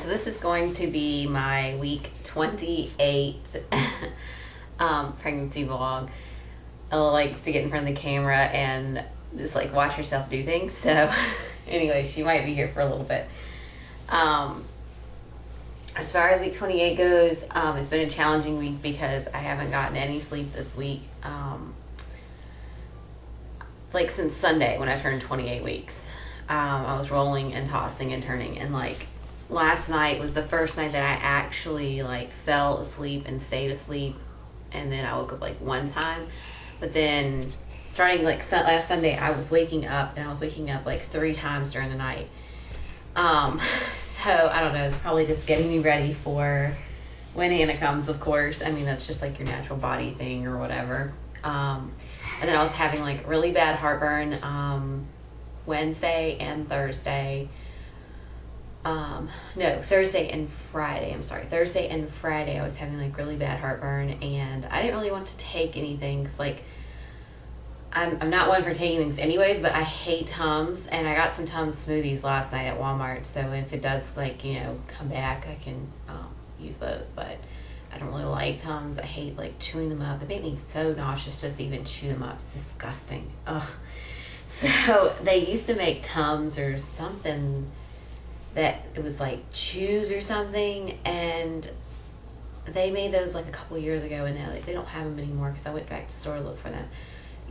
so this is going to be my week 28 pregnancy vlog. Ella likes to get in front of the camera and just like watch herself do things. So anyway, she might be here for a little bit. As far as week 28 goes, it's been a challenging week because I haven't gotten any sleep this week. Like since Sunday when I turned 28 weeks. I was rolling and tossing and turning, and like last night was the first night that I actually like fell asleep and stayed asleep, and then I woke up like one time. But then starting like last Sunday, I was waking up, and I was waking up like 3 times during the night. So I don't know, it's probably just getting me ready for when Hannah comes, of course. I mean, that's just like your natural body thing or whatever. And then I was having like really bad heartburn Wednesday and Thursday. No, Thursday and Friday. I'm sorry. Thursday and Friday I was having like really bad heartburn, and I didn't really want to take anything. 'Cause like I'm not one for taking things anyways, but I hate Tums, and I got some Tums smoothies last night at Walmart. So if it does like, you know, come back, I can use those, but I don't really like Tums. I hate like chewing them up. They make me so nauseous just to even chew them up. It's disgusting. Ugh. So they used to make Tums or something that it was like chews or something, and they made those like a couple years ago, and they don't have them anymore because I went back to the store to look for them.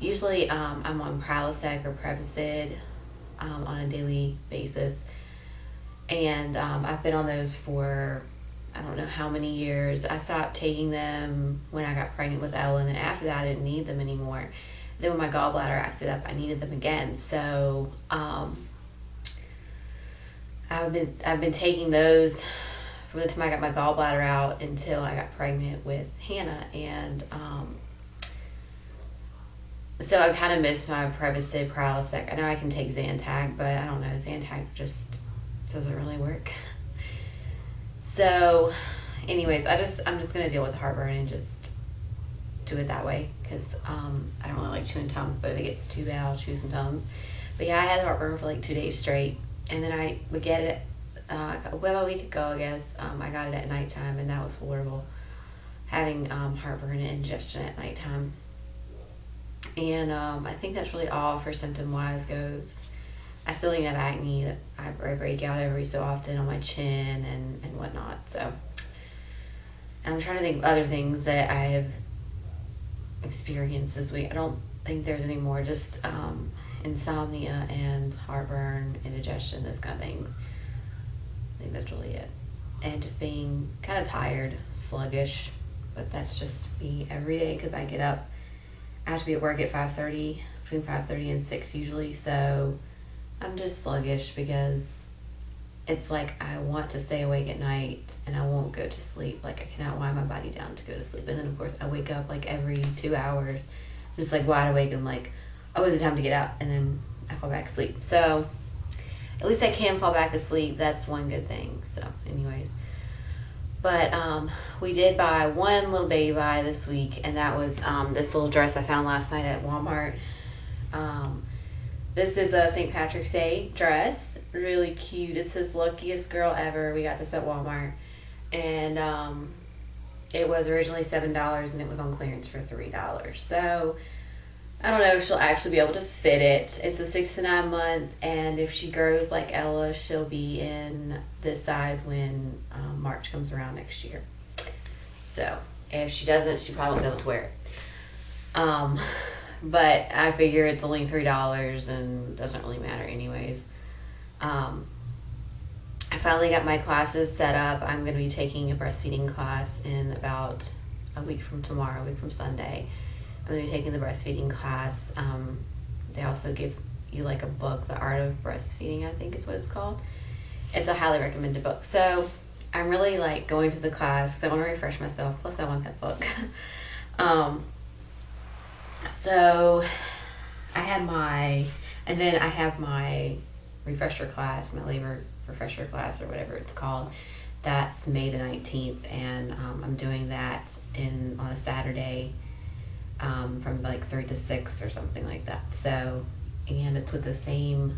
Usually I'm on Prilosec or Prevacid on a daily basis, and I've been on those for I don't know how many years. I stopped taking them when I got pregnant with Ella, and then after that I didn't need them anymore. Then when my gallbladder acted up, I needed them again. So I've been taking those from the time I got my gallbladder out until I got pregnant with Hannah, and so I kind of missed my Prevacid, Prilosec. I know I can take Zantac, but I don't know, Zantac just doesn't really work. So anyways, I'm just gonna deal with heartburn and just do it that way, because I don't really like chewing Tums, but if it gets too bad, I'll chew some Tums. But yeah, I had heartburn for like 2 days straight, and then I would get it about a week ago, I guess. I got it at nighttime, and that was horrible, having heartburn and indigestion at nighttime. And I think that's really all for symptom-wise goes. I still even have acne that I break out every so often on my chin and whatnot. So and I'm trying to think of other things that I have experienced this week. I don't think there's any more, just insomnia and heartburn, indigestion, those kind of things. I think that's really it. And just being kind of tired, sluggish, but that's just me every day because I get up. I have to be at work at 5:30, between 5:30 and 6 usually, so I'm just sluggish because it's like I want to stay awake at night and I won't go to sleep. Like I cannot wind my body down to go to sleep. And then of course I wake up like every 2 hours, just like wide awake, and I'm like, oh, is it time to get up? And then I fall back asleep. So at least I can fall back asleep. That's one good thing. So anyways. But we did buy one little baby buy this week, and that was this little dress I found last night at Walmart. This is a St. Patrick's Day dress. Really cute. It says luckiest girl ever. We got this at Walmart. And it was originally $7 and it was on clearance for $3. So I don't know if she'll actually be able to fit it. It's a 6 to 9 month, and if she grows like Ella, she'll be in this size when March comes around next year. So if she doesn't, she probably won't be able to wear it. But I figure it's only $3 and doesn't really matter anyways. I finally got my classes set up. I'm going to be taking a breastfeeding class in about a week from tomorrow, a week from Sunday. I'm going to be taking the breastfeeding class. They also give you like a book, The Art of Breastfeeding, I think is what it's called. It's a highly recommended book. So I'm really like going to the class because I want to refresh myself. Plus I want that book. So I have my refresher class, my labor refresher class or whatever it's called. That's May the 19th, and I'm doing that on a Saturday from like 3 to 6 or something like that. So, and it's with the same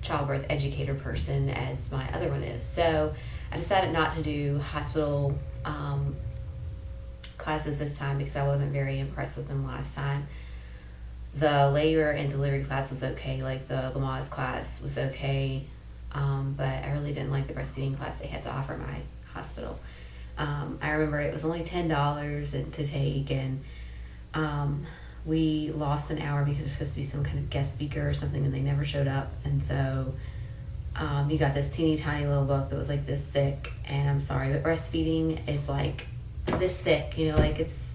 childbirth educator person as my other one is. So I decided not to do hospital classes this time because I wasn't very impressed with them last time. The labor and delivery class was okay, like the Lamaze class was okay, but I really didn't like the breastfeeding class they had to offer my hospital. I remember it was only $10 to take, and we lost an hour because it was supposed to be some kind of guest speaker or something, and they never showed up. And so you got this teeny tiny little book that was like this thick, and I'm sorry, but breastfeeding is like this thick, you know, like it's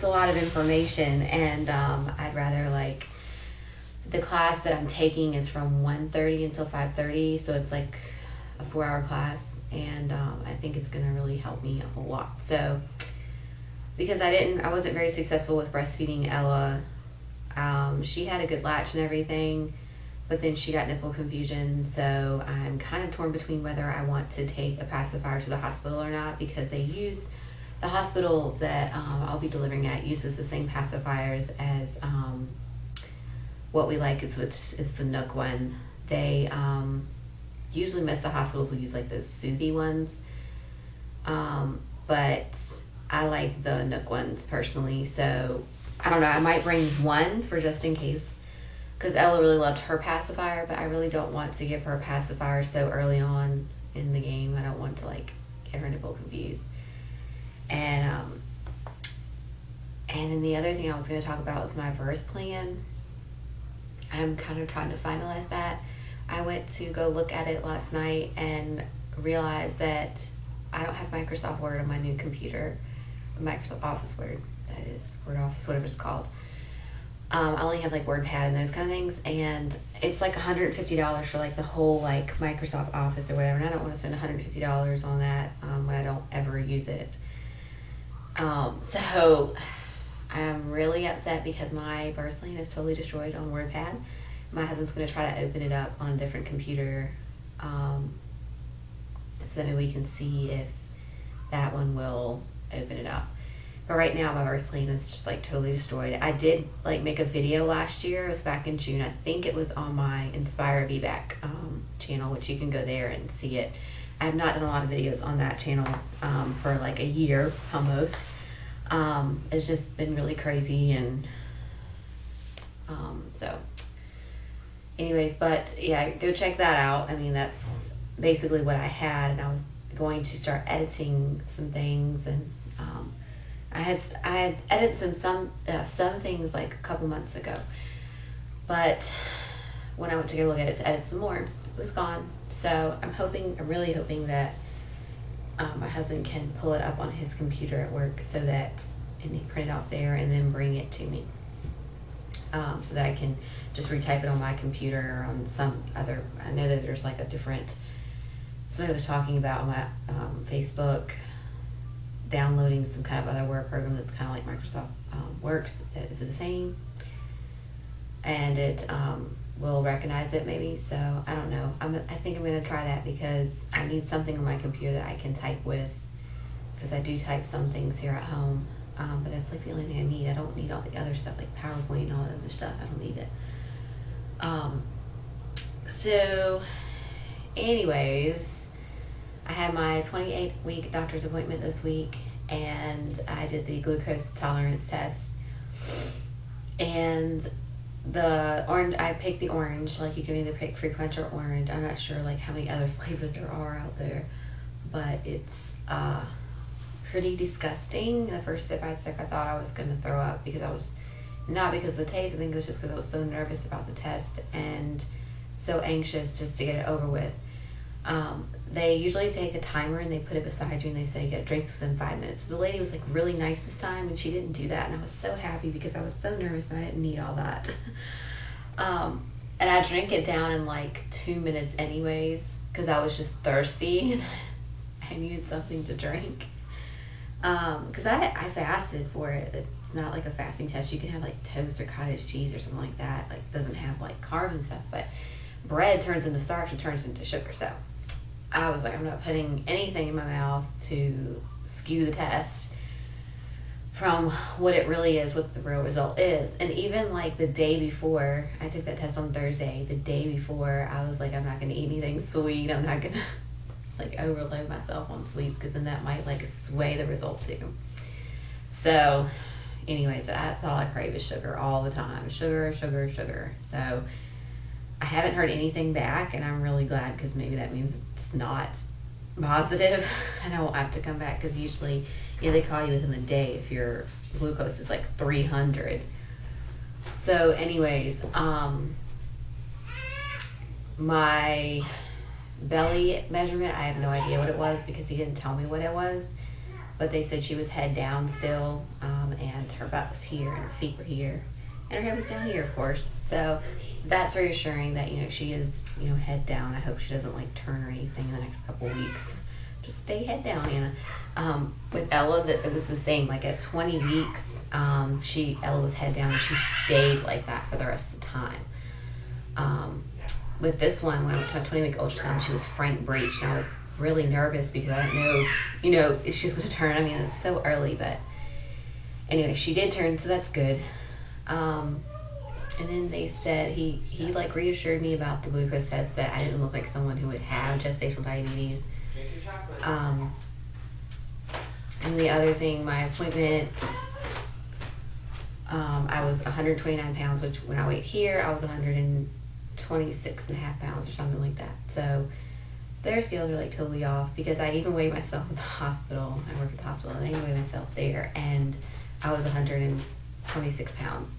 a lot of information, and I'd rather, like, the class that I'm taking is from 1:30 until 5:30, so it's like a 4-hour class, and I think it's gonna really help me a whole lot. So because I wasn't very successful with breastfeeding Ella. She had a good latch and everything, but then she got nipple confusion, so I'm kind of torn between whether I want to take a pacifier to the hospital or not, because the hospital that I'll be delivering at uses the same pacifiers as what we like, which is the Nook one. They usually most of the hospitals will use like those Soothy ones, but I like the Nook ones personally, so I don't know, I might bring one for just in case, because Ella really loved her pacifier, but I really don't want to give her a pacifier so early on in the game. I don't want to like get her nipple confused. And then the other thing I was going to talk about was my birth plan. I'm kind of trying to finalize that. I went to go look at it last night and realized that I don't have Microsoft Word on my new computer. Microsoft Office Word, that is, Word Office, whatever it's called. I only have like WordPad and those kind of things, and it's like $150 for like the whole like Microsoft Office or whatever, and I don't want to spend $150 on that when I don't ever use it. So I'm really upset because my birth plan is totally destroyed on WordPad. My husband's going to try to open it up on a different computer, so that maybe we can see if that one will open it up. But right now my birth plan is just like totally destroyed. I did like make a video last year. It was back in June. I think it was on my Inspire VBAC channel, which you can go there and see it. I have not done a lot of videos on that channel for like a year almost. It's just been really crazy, and so anyways, but yeah, go check that out. I mean, that's basically what I had, and I was going to start editing some things, and I had edited some things like a couple months ago, but when I went to go look at it to edit some more, it was gone. So I'm really hoping that my husband can pull it up on his computer at work, so that, and he print it off there and then bring it to me, so that I can just retype it on my computer or on some other. I know that there's like a different, somebody was talking about on my Facebook, downloading some kind of other Word program that's kind of like Microsoft Works, that is the same, and it will recognize it maybe. So I don't know. I think I'm going to try that, because I need something on my computer that I can type with, because I do type some things here at home, but that's like the only thing I need. I don't need all the other stuff like PowerPoint and all that other stuff. I don't need it. So anyways, I had my 28-week doctor's appointment this week, and I did the glucose tolerance test, and the orange, I picked the orange. Like, you can either pick fruit punch or orange. I'm not sure like how many other flavors there are out there, but it's pretty disgusting. The first sip I took, I thought I was gonna throw up, because I was, not because of the taste, I think it was just because I was so nervous about the test and so anxious just to get it over with. They usually take a timer and they put it beside you and they say you gotta drink this in 5 minutes. The lady was like really nice this time, and she didn't do that, and I was so happy because I was so nervous and I didn't need all that. And I drank it down in like 2 minutes anyways, because I was just thirsty and I needed something to drink. Because I fasted for it. It's not like a fasting test. You can have like toast or cottage cheese or something like that. Like, doesn't have like carbs and stuff, but bread turns into starch and turns into sugar. So I was like, I'm not putting anything in my mouth to skew the test from what it really is, what the real result is. And even like the day before, I took that test on Thursday, the day before, I was like, I'm not going to eat anything sweet. I'm not going to like overload myself on sweets, because then that might like sway the result too. So anyways, that's all I crave is sugar all the time. Sugar, sugar, sugar. So I haven't heard anything back, and I'm really glad, because maybe that means it's not positive and I won't have to come back, because usually, they call you within the day if your glucose is like 300. So anyways, my belly measurement, I have no idea what it was, because he didn't tell me what it was, but they said she was head down still, and her butt was here and her feet were here and her head was down here, of course. So that's reassuring that, she is, head down. I hope she doesn't like turn or anything in the next couple weeks. Just stay head down, Anna. With Ella, that it was the same. Like at 20 weeks, Ella was head down, and she stayed like that for the rest of the time. With this one, when I went to a 20-week ultrasound, she was frank breech, and I was really nervous because I didn't know, if she's going to turn. I mean, it's so early, but anyway, she did turn, so that's good. And then they said he like reassured me about the glucose test, that I didn't look like someone who would have gestational diabetes. And the other thing, my appointment, I was 129 pounds, which when I weighed here, I was 126 and a half pounds or something like that. So their scales are like totally off, because I even weighed myself at the hospital. I work at the hospital, and I even weighed myself there, and I was 126 pounds.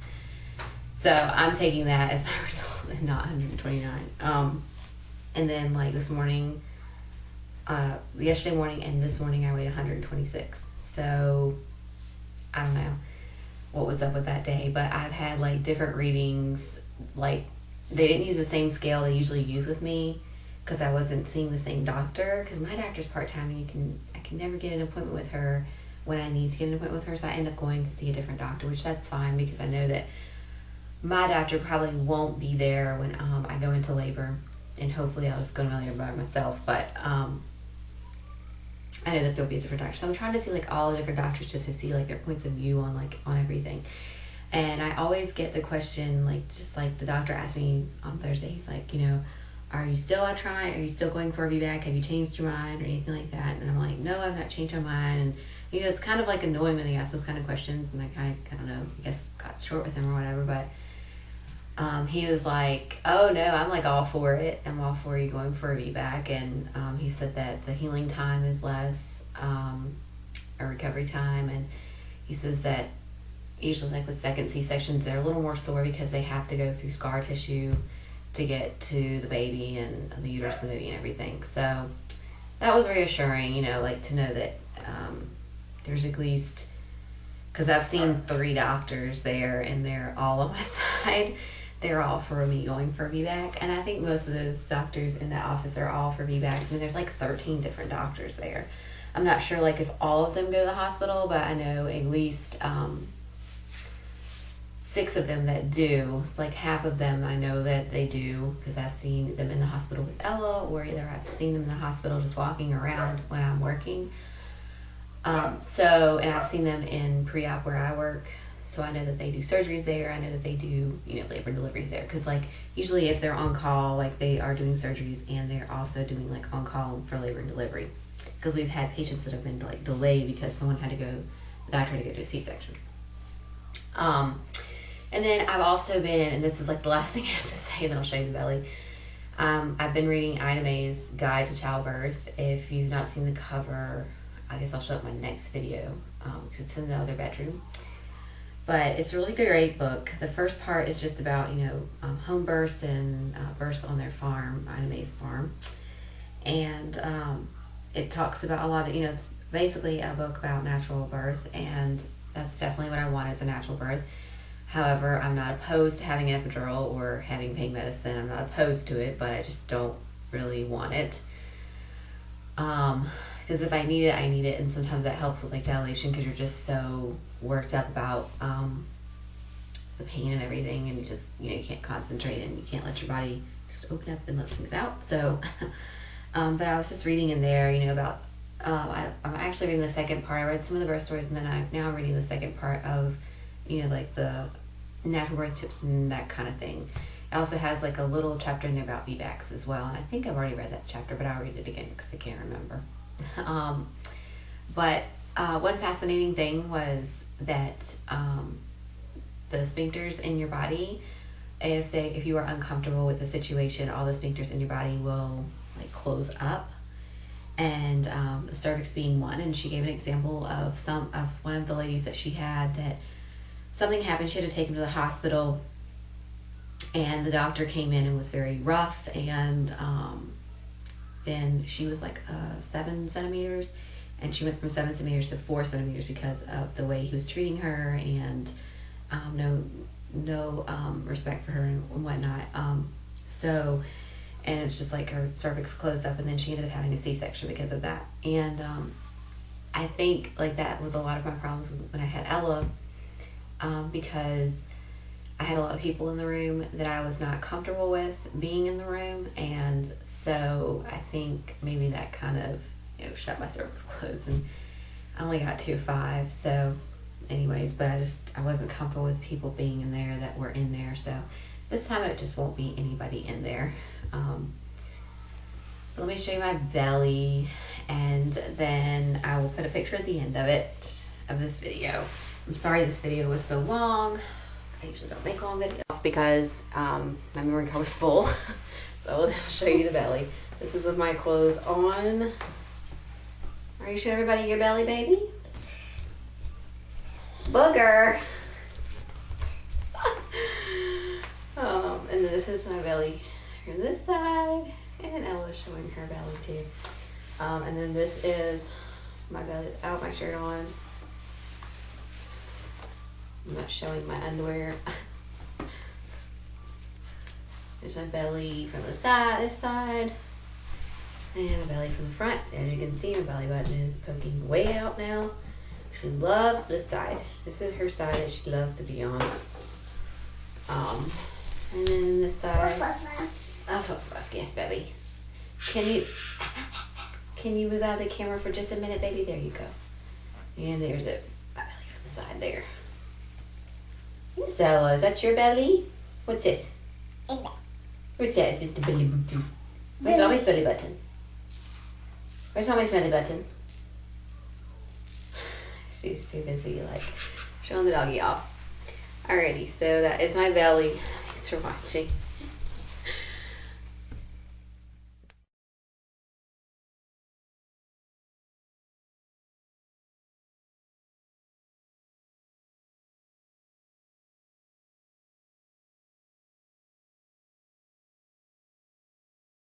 So I'm taking that as my result and not 129. And then like this morning, yesterday morning and this morning, I weighed 126. So I don't know what was up with that day, but I've had like different readings. Like they didn't use the same scale they usually use with me, because I wasn't seeing the same doctor, because my doctor's part-time, and I can never get an appointment with her when I need to get an appointment with her. So I end up going to see a different doctor, which that's fine, because I know that my doctor probably won't be there when I go into labor, and hopefully I'll just go to labor by myself. But I know that there'll be a different doctor, so I'm trying to see like all the different doctors, just to see like their points of view on everything. And I always get the question, like, just like the doctor asked me on Thursday, he's like, are you still trying? Are you still going for a VBAC? Have you changed your mind or anything like that? And I'm like, no, I've not changed my mind. And it's kind of like annoying when they ask those kind of questions, and I kind of, I don't know, I guess got short with him or whatever. But he was like, oh no, I'm like all for it. I'm all for you going for a VBAC. And he said that the healing time is less, or recovery time. And he says that usually like with second C-sections, they're a little more sore, because they have to go through scar tissue to get to the baby and the uterus of the baby and everything. So that was reassuring, like to know that there's at least, because I've seen 3 doctors there, and they're all on my side. They're all for me going for a VBAC, and I think most of those doctors in that office are all for VBACs. I mean, there's like 13 different doctors there. I'm not sure like if all of them go to the hospital, but I know at least 6 of them that do. So like half of them I know that they do, because I've seen them in the hospital with Ella, or either I've seen them in the hospital just walking around when I'm working. And I've seen them in pre-op where I work. So I know that they do surgeries there. I know that they do, labor and deliveries there. Because, like, usually if they're on call, like, they are doing surgeries, and they're also doing, like, on call for labor and delivery. Because we've had patients that have been, like, delayed because someone had to go, the doctor had to go to a C-section. And then I've also been, and this is, like, the last thing I have to say, and then I'll show you the belly. I've been reading Ida May's Guide to Childbirth. If you've not seen the cover, I guess I'll show up my next video, because it's in the other bedroom. But it's a really great book. The first part is just about, home births and births on their farm, Ida May's farm. And it talks about a lot of, it's basically a book about natural birth, and that's definitely what I want as a natural birth. However, I'm not opposed to having an epidural or having pain medicine. I'm not opposed to it, but I just don't really want it. Because if I need it, I need it, and sometimes that helps with like dilation, because you're just so worked up about the pain and everything, and you just you can't concentrate, and you can't let your body just open up and let things out. So but I was just reading in there about I'm actually reading the second part. I read some of the birth stories, and then I'm reading the second part of, like the natural birth tips and that kind of thing. It also has like a little chapter in there about VBACs as well, and I think I've already read that chapter, but I'll read it again because I can't remember. But one fascinating thing was that the sphincters in your body, if you are uncomfortable with the situation, all the sphincters in your body will like close up, and the cervix being one. And she gave an example of one of the ladies that she had, that something happened. She had to take him to the hospital, and the doctor came in and was very rough, and then she was like 7 centimeters, and she went from 7 centimeters to 4 centimeters because of the way he was treating her, and no respect for her and whatnot. And it's just like her cervix closed up, and then she ended up having a C-section because of that. And I think like that was a lot of my problems when I had Ella, because I had a lot of people in the room that I was not comfortable with being in the room, and so I think maybe that kind of shut my cervix closed, and I only got to 5. So anyways, but I wasn't comfortable with people being in there that were in there. So this time it just won't be anybody in there. Let me show you my belly, and then I will put a picture at the end of this video. I'm sorry this video was so long. I usually don't make long videos because my memory card was full. So I'll show you the belly. This is with my clothes on. Are you showing everybody your belly, baby? Booger. And then this is my belly on this side, and Ella's showing her belly too. And then this is my belly without my shirt on. I'm not showing my underwear. There's my belly from the side, this side, and my belly from the front. As you can see, my belly button is poking way out now. She loves this side. This is her side that she loves to be on. And then this side. Yes, baby. Can you move out of the camera for just a minute, baby? There you go. And there's it. My belly from the side there. Yes, Ella, is that your belly? What's this? What's that? It's the belly button. Where's mommy's belly button? Where's mommy's belly button? She's too busy like showing the doggy off. Alrighty, so that is my belly. Thanks for watching.